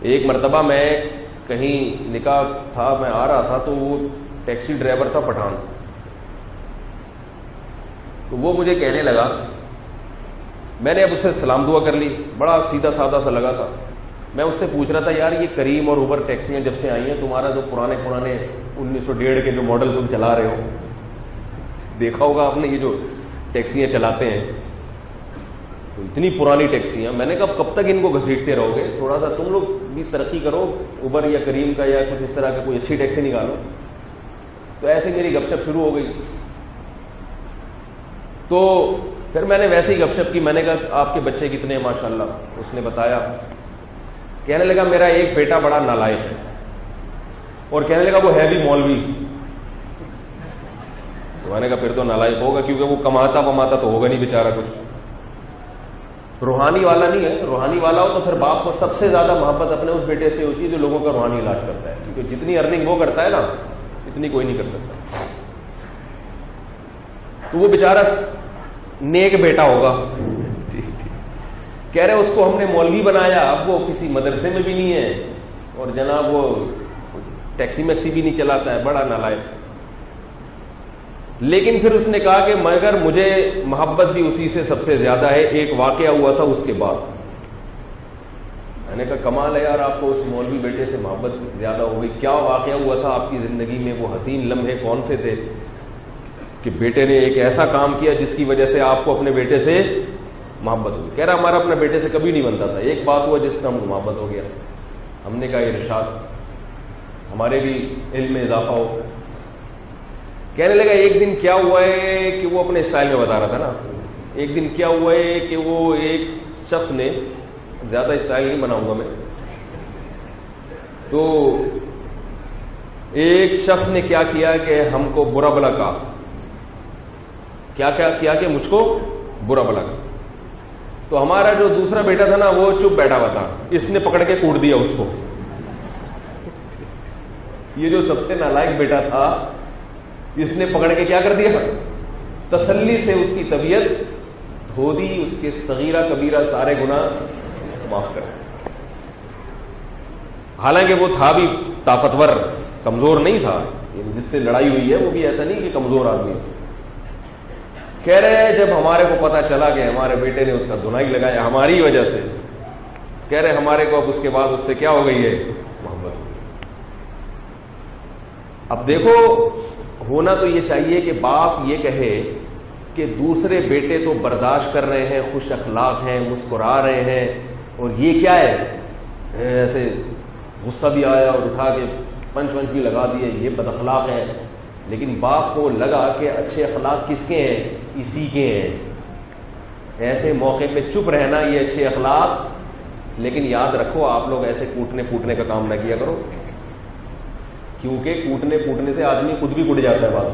ایک مرتبہ میں کہیں نکاح تھا، میں آ رہا تھا تو وہ ٹیکسی ڈرائیور تھا پٹھان، تو وہ مجھے کہنے لگا، میں نے اب اس سے سلام دعا کر لی، بڑا سیدھا سادہ سا لگا تھا. میں اس سے پوچھ رہا تھا، یار یہ کریم اور اوبر ٹیکسیاں جب سے آئی ہیں، تمہارا جو پرانے 1901 کے جو ماڈل تم چلا رہے ہو، دیکھا ہوگا آپ نے یہ جو ٹیکسیاں چلاتے ہیں، تو اتنی پرانی ٹیکسیاں. میں نے کہا کب تک ان کو گھسیٹتے رہو گے، تھوڑا سا تم لوگ بھی ترقی کرو، اوبر یا کریم کا یا کچھ اس طرح کا کوئی اچھی ٹیکسی نکالو. تو ایسے میری گپ شپ شروع ہو گئی. تو پھر میں نے ویسے ہی گپ شپ کی. میں نے کہا آپ کے بچے کتنے ہیں ماشاءاللہ؟ اس نے بتایا. کہنے لگا میرا ایک بیٹا بڑا نالائق ہے، اور کہنے لگا وہ ہے بھی مولوی. تو میں نے کہا پھر تو نالائق ہوگا، کیونکہ وہ کماتا وماتا تو ہوگا نہیں بیچارہ کچھ، روحانی والا نہیں ہے. روحانی والا ہو تو پھر باپ کو سب سے زیادہ محبت اپنے اس بیٹے سے ہوتی ہے جو لوگوں کا روحانی علاج کرتا ہے، کیونکہ جتنی ارننگ وہ کرتا ہے نا، اتنی کوئی نہیں کر سکتا. تو وہ بیچارہ نیک بیٹا ہوگا. کہہ رہے اس کو ہم نے مولوی بنایا، اب وہ کسی مدرسے میں بھی نہیں ہے، اور جناب وہ ٹیکسی میکسی بھی نہیں چلاتا ہے، بڑا نالائق. لیکن پھر اس نے کہا کہ مگر مجھے محبت بھی اسی سے سب سے زیادہ ہے، ایک واقعہ ہوا تھا اس کے بعد. میں نے کہا کمال ہے یار، آپ کو اس مولوی بیٹے سے محبت زیادہ ہو گئی. کیا واقعہ ہوا تھا آپ کی زندگی میں؟ وہ حسین لمحے کون سے تھے کہ بیٹے نے ایک ایسا کام کیا جس کی وجہ سے آپ کو اپنے بیٹے سے محبت ہوئی؟ کہہ رہا ہمارا اپنے بیٹے سے کبھی نہیں بنتا تھا، ایک بات ہوا جس سے ہم کو محبت ہو گیا. ہم نے کہا ارشاد، ہمارے بھی علم میں اضافہ ہو. کہنے لگا ایک دن کیا ہوا ہے کہ وہ اپنے اسٹائل میں بتا رہا تھا نا، ایک دن کیا ہوا ہے کہ وہ ایک شخص نے، زیادہ اسٹائل نہیں بناؤں گا میں، تو ایک شخص نے کیا کیا کہ ہم کو برا بلا کہا. کیا کیا کہ مجھ کو برا بلا کہا. تو ہمارا جو دوسرا بیٹا تھا نا وہ چپ بیٹھا ہوا تھا، اس نے پکڑ کے کوٹ دیا اس کو. یہ جو سب سے نالائق بیٹا تھا اس نے پکڑ کے کیا کر دیا؟ تسلی سے اس کی طبیعت دھو دی، اس کے صغیرہ کبیرہ سارے گناہ معاف کر. حالانکہ وہ تھا بھی طاقتور، کمزور نہیں تھا. جس سے لڑائی ہوئی ہے وہ بھی ایسا نہیں کہ کمزور آدمی. کہہ رہے ہیں جب ہمارے کو پتا چلا کہ ہمارے بیٹے نے اس کا دھنائی لگایا ہماری وجہ سے، کہہ رہے ہمارے کو اب اس کے بعد اس سے کیا ہو گئی ہے؟ محبت. اب دیکھو ہونا تو یہ چاہیے کہ باپ یہ کہے کہ دوسرے بیٹے تو برداشت کر رہے ہیں، خوش اخلاق ہیں، مسکرا رہے ہیں، اور یہ کیا ہے؟ ایسے غصہ بھی آیا اور اٹھا کے پنچ بھی لگا دیے، یہ بد اخلاق ہے. لیکن باپ کو لگا کہ اچھے اخلاق کس کے ہیں؟ اسی کے ہیں. ایسے موقع پہ چپ رہنا یہ اچھے اخلاق. لیکن یاد رکھو آپ لوگ ایسے کوٹنے پوٹنے کا کام نہ کیا کرو، کیونکہ کوٹنے پوٹنے سے آدمی خود بھی کٹ جاتا ہے بات.